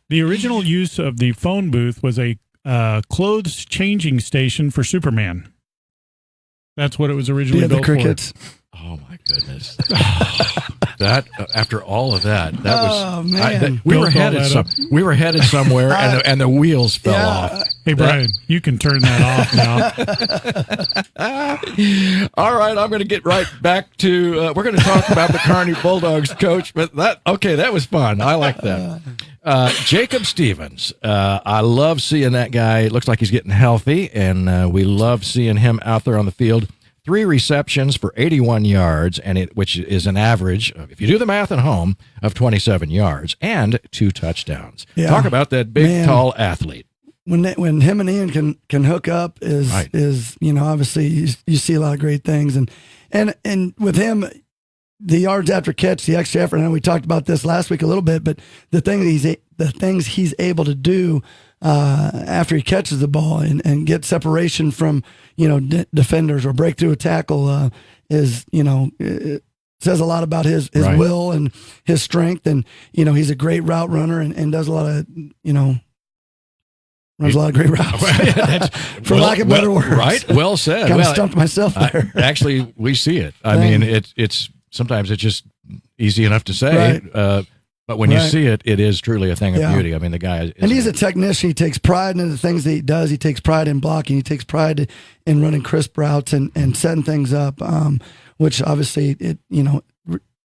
The original use of the phone booth was a clothes changing station for Superman. That's what it was originally built the crickets. for. Oh my goodness! That after all of that, that was man. we were headed somewhere, and the wheels fell off. Hey Brian, you can turn that off now. All right, I'm going to get right back to. We're going to talk about the Kearney Bulldogs, Coach. But that was fun. I like that. Jacob Stevens. I love seeing that guy. It looks like he's getting healthy, and we love seeing him out there on the field. 3 receptions for 81 yards, which is an average, if you do the math at home, of 27 yards, and 2 touchdowns. Yeah. Talk about that big, tall athlete. When him and Ian can hook up is obviously you see a lot of great things, and with him, the yards after catch, the extra effort. And we talked about this last week a little bit, but the things he's able to do after he catches the ball and get separation from defenders or break through a tackle is it says a lot about his right. will and his strength, and he's a great route runner and does a lot of runs a lot of great routes, for lack of better words. Right, well said. Kind of stumped myself there. Actually, we see it. I mean, it's sometimes it's just easy enough to say. Right. But when you see it, it is truly a thing of beauty. I mean, the guy is... And he's a technician. He takes pride in the things that he does. He takes pride in blocking. He takes pride in running crisp routes and setting things up, which obviously it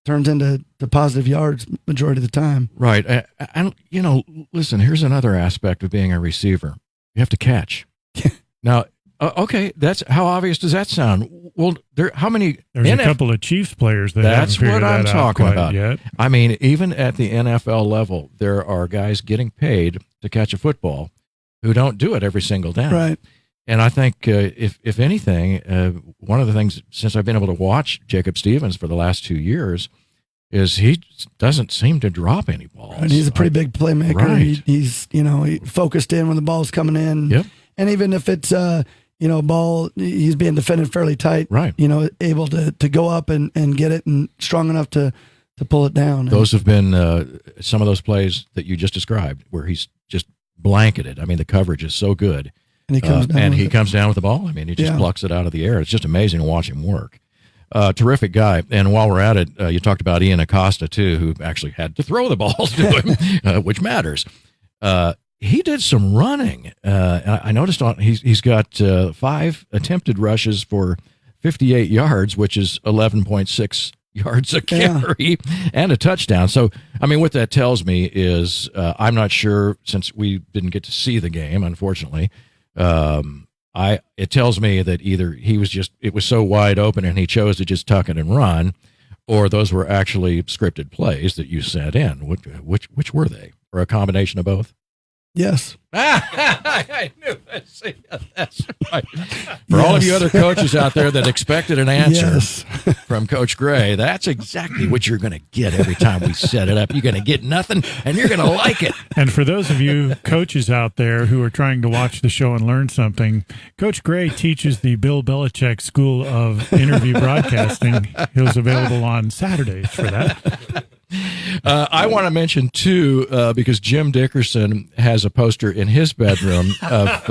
turns into positive yards majority of the time. Right. And, listen, here's another aspect of being a receiver. You have to catch. Now, okay, that's how obvious does that sound? Well, how many? There's a couple of Chiefs players that that's haven't figured what I'm that talking out about. Yet. I mean, even at the NFL level, there are guys getting paid to catch a football who don't do it every single down. Right. And I think if anything, one of the things since I've been able to watch Jacob Stevens for the last 2 years is he doesn't seem to drop any balls. And he's a pretty big playmaker. Right. He's he focused in when the ball's coming in. Yep. And even if it's ball, he's being defended fairly tight. Right. Able to go up and get it and strong enough to pull it down. Those have been some of those plays that you just described where he's just blanketed. I mean, the coverage is so good. And he comes down with the ball. I mean, he just plucks it out of the air. It's just amazing to watch him work. Terrific guy. And while we're at it, you talked about Ian Acosta, too, who actually had to throw the balls to him, which matters. He did some running. I noticed he's got 5 attempted rushes for 58 yards, which is 11.6 yards a carry, and a touchdown. So, I mean, what that tells me is I'm not sure, since we didn't get to see the game, unfortunately, it tells me that either it was so wide open and he chose to just tuck it and run, or those were actually scripted plays that you sent in. Which were they? Or a combination of both? Yes. I knew that. See, that's right. For all of you other coaches out there that expected an answer from Coach Gray, that's exactly what you're going to get every time we set it up. You're going to get nothing, and you're going to like it. And for those of you coaches out there who are trying to watch the show and learn something, Coach Gray teaches the Bill Belichick School of Interview Broadcasting. He was available on Saturdays for that. I want to mention, too, because Jim Dickerson has a poster in his bedroom of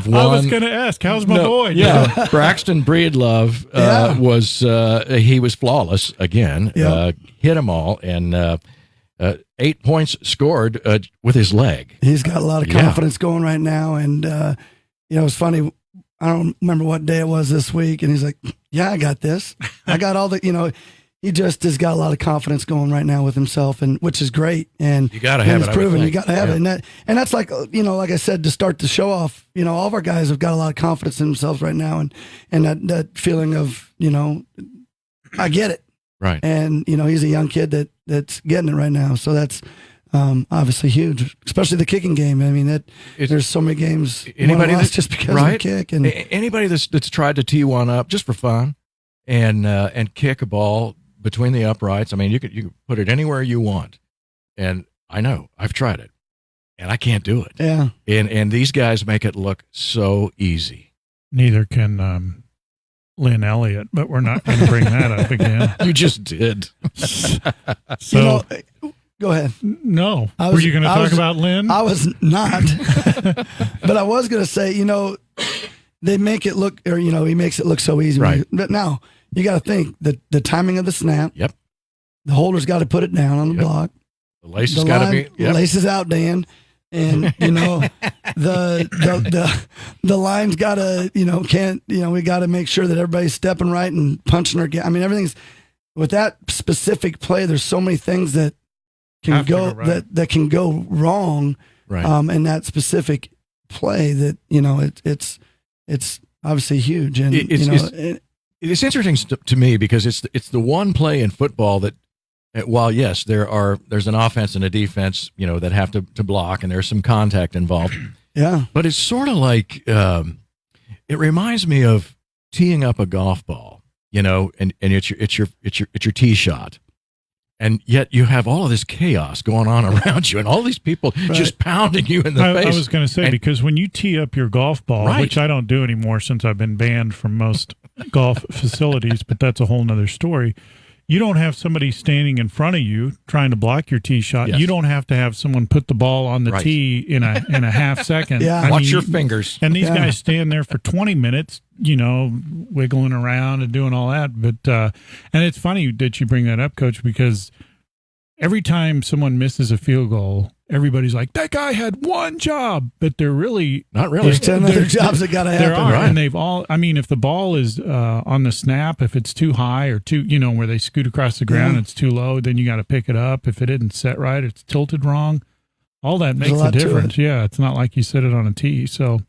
one. I was going to ask, how's my boy? Yeah, Braxton Breedlove he was flawless again, hit them all, and 8 points scored with his leg. He's got a lot of confidence going right now, and it's funny. I don't remember what day it was this week, and he's like, "Yeah, I got this. I got all the." He just has got a lot of confidence going right now with himself, and which is great. And you got to have it. Proven you got to have it, and that's like like I said, to start the show off. All of our guys have got a lot of confidence in themselves right now, and that feeling of I get it, right? And he's a young kid that's getting it right now, so that's obviously huge, especially the kicking game. I mean, there's so many games anybody that's just because of the kick, and anybody that's tried to tee one up just for fun and kick a ball between the uprights. I mean, you could put it anywhere you want, and I know I've tried it, and I can't do it. Yeah, and these guys make it look so easy. Neither can Lynn Elliott, but we're not going to bring that up again. You just did. So. Go ahead. No. Were you going to talk about Lynn? I was not. But I was going to say, they make it look, or, he makes it look so easy. Right. But now, you got to think the timing of the snap. Yep. The holder's got to put it down on the block. The lace has got to be. Yep. The lace is out, Dan. And, the line's got to, we got to make sure that everybody's stepping right and punching our I mean, everything's, with that specific play, there's so many things that can go that can go wrong, right? In that specific play that it's obviously huge, and it's interesting to me because it's the one play in football that while yes there's an offense and a defense that have to block and there's some contact involved, but it's sort of like it reminds me of teeing up a golf ball, and it's your tee shot. And yet you have all of this chaos going on around you and all these people just pounding you in the face. I was going to say, because when you tee up your golf ball, which I don't do anymore since I've been banned from most golf facilities, but that's a whole nother story. You don't have somebody standing in front of you trying to block your tee shot. Yes. You don't have to have someone put the ball on the tee in a half second. Watch your fingers. And these guys stand there for 20 minutes, wiggling around and doing all that. But and it's funny that you bring that up, Coach, because every time someone misses a field goal, everybody's like, that guy had one job, but they're really not really. There's 10 other jobs that got to happen. There are, and they've all. I mean, if the ball is on the snap, if it's too high or too, where they scoot across the ground, it's too low, then you got to pick it up. If it isn't set right, it's tilted wrong. All that makes a difference. Yeah, it's not like you set it on a tee. So,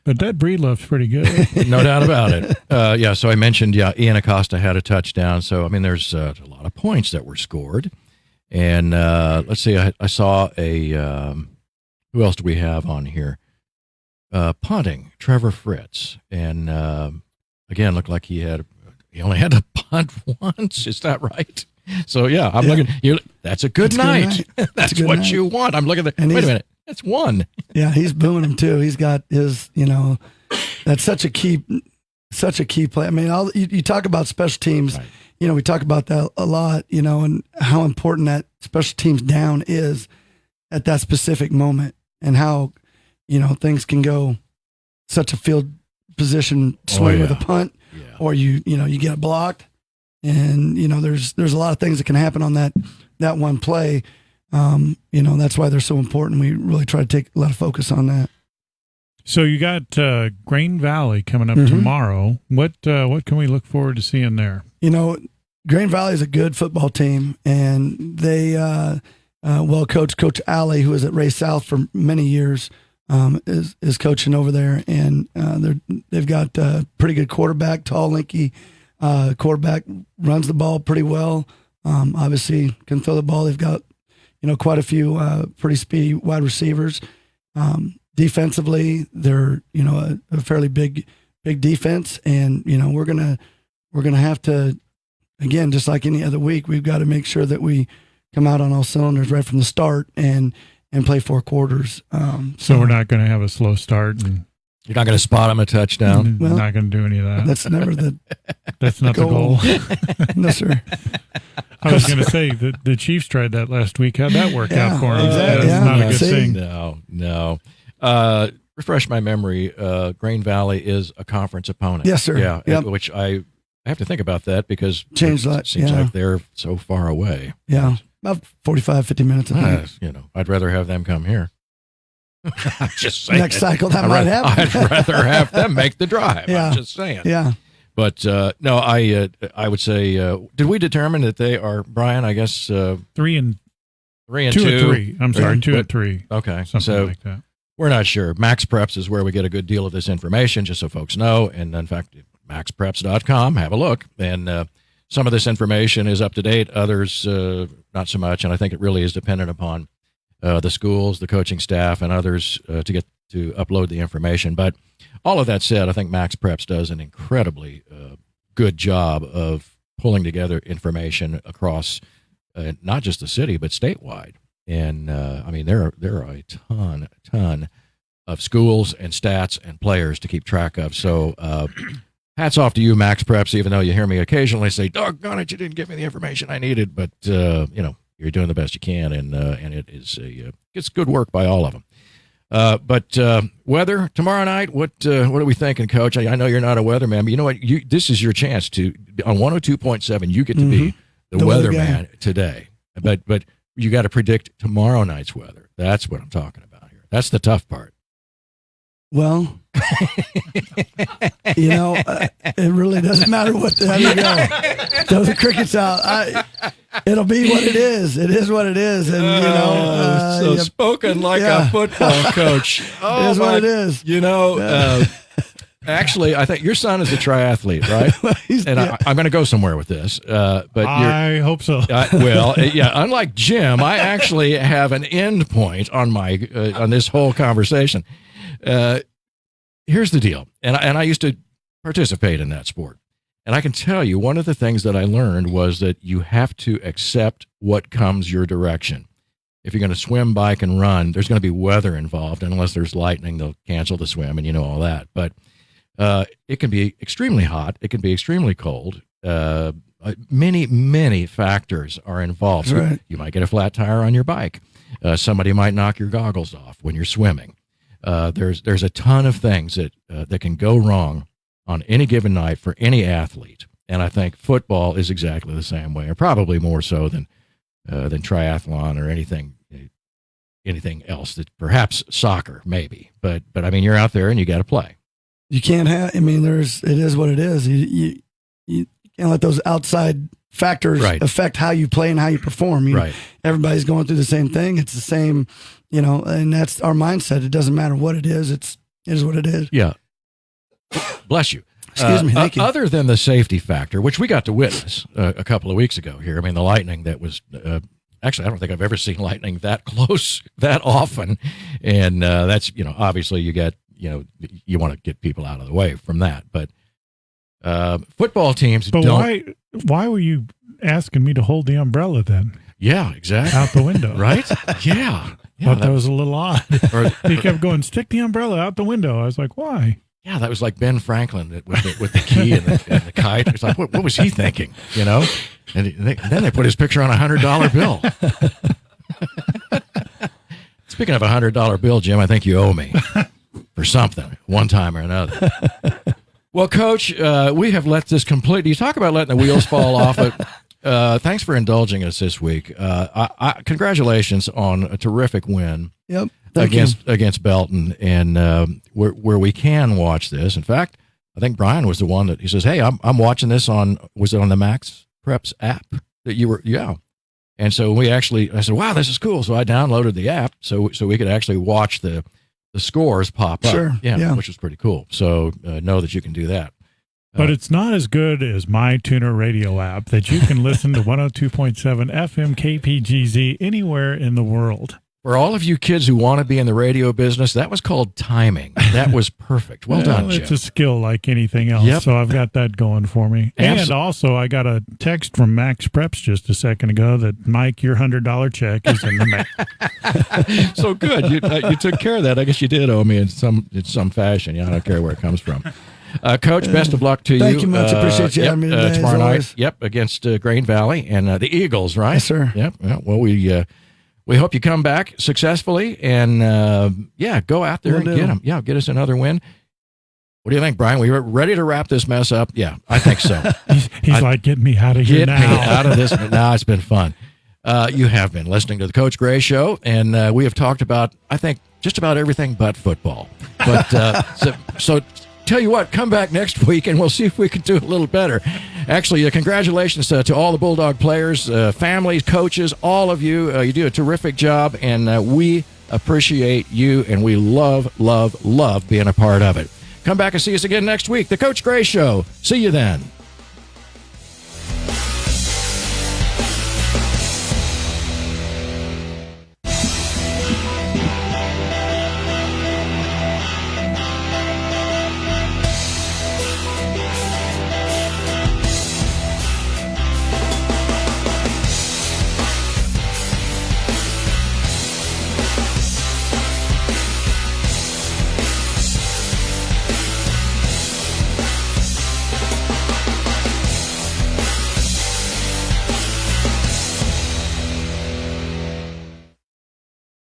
but that Breedlove's pretty good, no doubt about it. So I mentioned, Ian Acosta had a touchdown. So I mean, there's a lot of points that were scored. And let's see, I saw who else do we have on here? Punting, Trevor Fritz. And again, looked like he only had to punt once. Is that right? So, I'm looking. That's a good night. That's what night. You want. I'm looking at wait a minute. That's one. Yeah, he's booming him too. He's got his, that's such a key play. I mean, you talk about special teams. Right. We talk about that a lot, and how important that special teams down is at that specific moment, and how, things can go such a field position swing with a punt, or you get it blocked, and there's a lot of things that can happen on that one play. That's why they're so important. We really try to take a lot of focus on that. So you got Grain Valley coming up tomorrow. What can we look forward to seeing there? Grain Valley is a good football team, and they Coach Alley, who was at Ray South for many years, is coaching over there, and they've got a pretty good quarterback, tall, lanky quarterback, runs the ball pretty well. Obviously can throw the ball. They've got quite a few pretty speedy wide receivers. Defensively, they're a fairly big defense, and we're gonna have to, again, just like any other week, we've got to make sure that we come out on all cylinders right from the start and play 4 quarters. So we're not going to have a slow start. You're not going to spot him a touchdown. Well, not going to do any of that. That's never That's not the goal. No, sir. I was going to say that the Chiefs tried that last week. How'd that work out for them? Exactly. That's not a good thing. No. Refresh my memory. Green Valley is a conference opponent. Yes, sir. Yeah, Yep. which I have to think about that because it seems like they're so far away. Yeah, about 45, 50 minutes. I think. I'd rather have them come here. Just saying. Next cycle, that might happen. I'd rather have them make the drive. Yeah. I'm just saying. Yeah. But no, I would say, did we determine that they are, Brian? I guess 3 and 2 and 2 2. and 3. I'm sorry, 2 and 3. Okay, Something so like that. we're not sure. Max Preps is where we get a good deal of this information, just so folks know. And in fact, maxpreps.com, have a look. And some of this information is up to date, others not so much. And I think it really is dependent upon the schools, the coaching staff, and others to get to upload the information. But all of that said, I think Max Preps does an incredibly good job of pulling together information across not just the city, but statewide. And I mean, there are a ton of schools and stats and players to keep track of. So hats off to you, Max Preps, even though you hear me occasionally say, doggone it, you didn't give me the information I needed. But, you're doing the best you can, and it is it's good work by all of them. But weather tomorrow night, what are we thinking, Coach? I know you're not a weatherman, but you know what? This is your chance to, on 102.7, you get to be the weatherman today. But you got to predict tomorrow night's weather. That's what I'm talking about here. That's the tough part. Well, it really doesn't matter what the hell you go. Throw the crickets out. It'll be what it is. It is what it is. And, spoken like a football coach. It is what it is. Actually, I think your son is a triathlete, right? And I'm going to go somewhere with this. But I hope so. Unlike Jim, I actually have an end point on my on this whole conversation. Here's the deal, and I used to participate in that sport, and I can tell you one of the things that I learned was that you have to accept what comes your direction. If you're going to swim, bike, and run, there's going to be weather involved, and unless there's lightning, they'll cancel the swim, and all that. But it can be extremely hot. It can be extremely cold. Many factors are involved. That's right. You might get a flat tire on your bike. Somebody might knock your goggles off when you're swimming. There's a ton of things that can go wrong on any given night for any athlete, and I think football is exactly the same way, or probably more so than triathlon or anything else. That perhaps soccer, maybe, but I mean, you're out there and you got to play. You can't have. I mean, it is what it is. You can't let those outside factors affect how you play and how you perform. Everybody's going through the same thing. It's the same. And that's our mindset. It doesn't matter what it is. It is what it is. Yeah. Bless you. Excuse me. Thank you. Other than the safety factor, which we got to witness a couple of weeks ago here. I mean, the lightning that was actually, I don't think I've ever seen lightning that close that often. And that's, obviously you get, you want to get people out of the way from that. But football teams don't. Why were you asking me to hold the umbrella then? Yeah, exactly. Out the window. Right? Yeah. Thought that was a little odd. He kept going, stick the umbrella out the window. I was like, why? Yeah, that was like Ben Franklin with the key and the kite. It's like, what was he thinking? And then they put his picture on a $100 bill. Speaking of a $100 bill, Jim, I think you owe me for something, one time or another. Well, Coach, we have let this completely. You talk about letting the wheels fall off. Thanks for indulging us this week. Congratulations on a terrific win. Yep. Against Belton, and where we can watch this. In fact, I think Brian was the one that he says, "Hey, I'm watching this on." Was it on the Max Preps app that you were? Yeah. And so I said, "Wow, this is cool." So I downloaded the app so we could actually watch the scores pop up. Sure. Yeah. Which was pretty cool. So know that you can do that. But it's not as good as my Tuner radio app that you can listen to 102.7 FM KPGZ anywhere in the world. For all of you kids who want to be in the radio business, that was called timing. That was perfect. Well done, Jim. It's a skill like anything else, Yep. so I've got that going for me. And also, I got a text from Max Preps just a second ago that, Mike, your $100 check is in the mail. So good. You took care of that. I guess you did owe me in some fashion. Yeah, I don't care where it comes from. Coach, best of luck to you. Thank you much. Appreciate you having me today, tomorrow as night. always. Yep, against Grain Valley and the Eagles, right? Yes, sir. Yep. Well, we hope you come back successfully and go out there and get them. Yeah, get us another win. What do you think, Brian? We were ready to wrap this mess up. Yeah, I think so. He's like, get me out of here now. Get me out of this. Now it's been fun. You have been listening to the Coach Gray Show, and we have talked about, I think, just about everything but football. But so tell you what, come back next week, and we'll see if we can do a little better. Actually, congratulations to all the Bulldog players, families, coaches, all of you. You do a terrific job, and we appreciate you, and we love being a part of it. Come back and see us again next week. The Coach Gray Show. See you then.